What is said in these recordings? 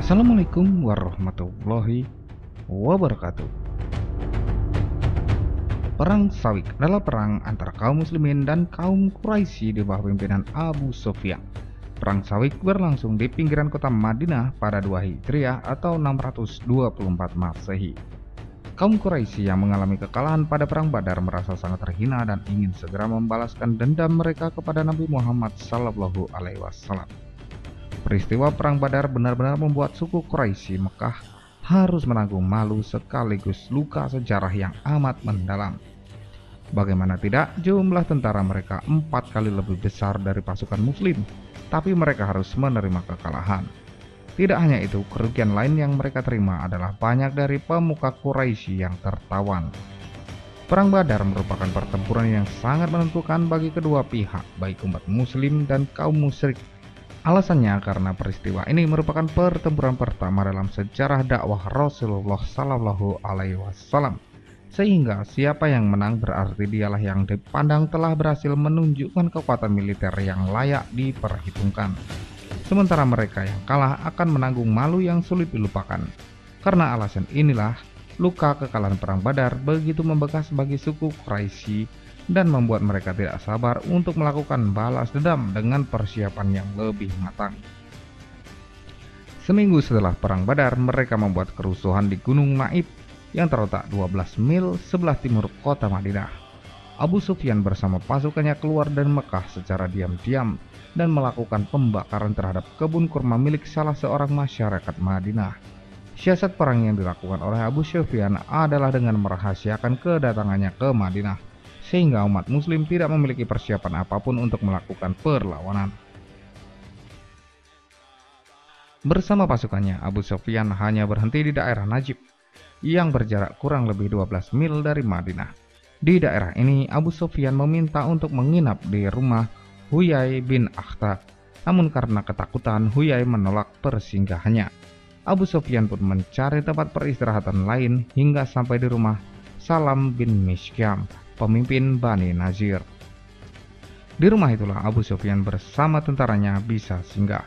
Assalamualaikum warahmatullahi wabarakatuh. Perang Sawik adalah perang antara kaum muslimin dan kaum Quraisy di bawah pimpinan Abu Sufyan. Perang Sawik berlangsung di pinggiran kota Madinah pada 2 Hijriah atau 624 Masehi. Kaum Quraisy yang mengalami kekalahan pada perang Badar merasa sangat terhina dan ingin segera membalaskan dendam mereka kepada Nabi Muhammad SAW. Peristiwa perang Badar benar-benar membuat suku Quraisy Mekah harus menanggung malu sekaligus luka sejarah yang amat mendalam. Bagaimana tidak, jumlah tentara mereka 4 kali lebih besar dari pasukan muslim, tapi mereka harus menerima kekalahan. Tidak hanya itu, kerugian lain yang mereka terima adalah banyak dari pemuka Quraisy yang tertawan. Perang Badar merupakan pertempuran yang sangat menentukan bagi kedua pihak, baik umat muslim dan kaum musyrik. Alasannya karena peristiwa ini merupakan pertempuran pertama dalam sejarah dakwah Rasulullah SAW, sehingga siapa yang menang berarti dialah yang dipandang telah berhasil menunjukkan kekuatan militer yang layak diperhitungkan. Sementara mereka yang kalah akan menanggung malu yang sulit dilupakan. Karena alasan inilah, luka kekalahan perang Badar begitu membekas bagi suku Quraisy dan membuat mereka tidak sabar untuk melakukan balas dendam dengan persiapan yang lebih matang. Seminggu setelah perang Badar, mereka membuat kerusuhan di Gunung Maib yang terletak 12 mil sebelah timur kota Madinah. Abu Sufyan bersama pasukannya keluar dari Mekah secara diam-diam dan melakukan pembakaran terhadap kebun kurma milik salah seorang masyarakat Madinah. Siasat perang yang dilakukan oleh Abu Sufyan adalah dengan merahasiakan kedatangannya ke Madinah, sehingga umat muslim tidak memiliki persiapan apapun untuk melakukan perlawanan. Bersama pasukannya, Abu Sufyan hanya berhenti di daerah Najib yang berjarak kurang lebih 12 mil dari Madinah. Di daerah ini, Abu Sufyan meminta untuk menginap di rumah Huyai bin Akhtab. Namun karena ketakutan, Huyai menolak persinggahannya. Abu Sufyan pun mencari tempat peristirahatan lain hingga sampai di rumah Salam bin Mishkam, pemimpin Bani Nazir. Di rumah itulah Abu Sufyan bersama tentaranya bisa singgah.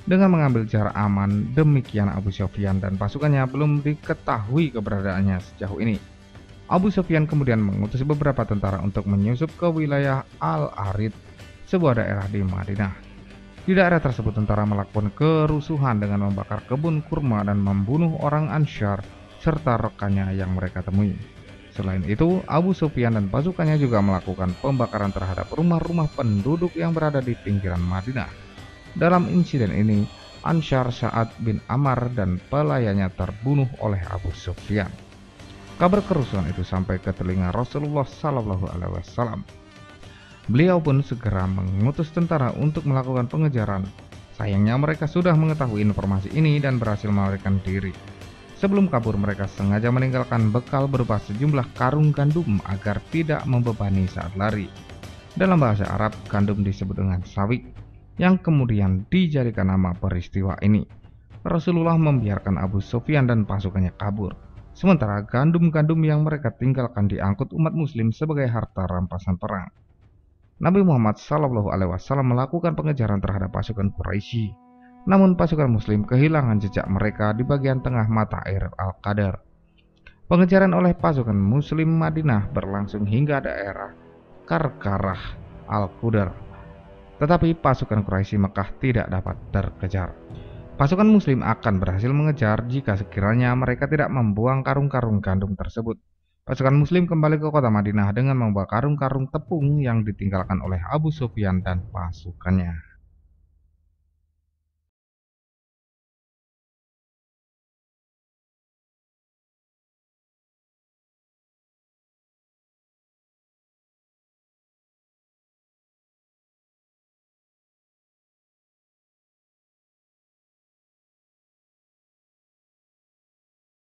Dengan mengambil jarak aman, demikian Abu Sufyan dan pasukannya belum diketahui keberadaannya sejauh ini. Abu Sufyan kemudian mengutus beberapa tentara untuk menyusup ke wilayah Al-Arid, sebuah daerah di Madinah. Di daerah tersebut tentara melakukan kerusuhan dengan membakar kebun kurma dan membunuh orang Ansyar serta rekannya yang mereka temui. Selain itu, Abu Sufyan dan pasukannya juga melakukan pembakaran terhadap rumah-rumah penduduk yang berada di pinggiran Madinah. Dalam insiden ini, Ansyar Sa'ad bin Ammar dan pelayannya terbunuh oleh Abu Sufyan. Kabar kerusuhan itu sampai ke telinga Rasulullah SAW. Beliau pun segera mengutus tentara untuk melakukan pengejaran. Sayangnya mereka sudah mengetahui informasi ini dan berhasil melarikan diri. Sebelum kabur, mereka sengaja meninggalkan bekal berupa sejumlah karung gandum agar tidak membebani saat lari. Dalam bahasa Arab, gandum disebut dengan sawik, yang kemudian dijadikan nama peristiwa ini. Rasulullah membiarkan Abu Sufyan dan pasukannya kabur, sementara gandum-gandum yang mereka tinggalkan diangkut umat muslim sebagai harta rampasan perang. Nabi Muhammad SAW melakukan pengejaran terhadap pasukan Quraisy. Namun pasukan muslim kehilangan jejak mereka di bagian tengah mata air Al-Qadar. Pengejaran oleh pasukan muslim Madinah berlangsung hingga daerah Karkarah Al-Qudar. Tetapi pasukan Quraisy Mekah tidak dapat terkejar. Pasukan muslim akan berhasil mengejar jika sekiranya mereka tidak membuang karung-karung gandum tersebut. Pasukan muslim kembali ke kota Madinah dengan membawa karung-karung tepung yang ditinggalkan oleh Abu Sufyan dan pasukannya.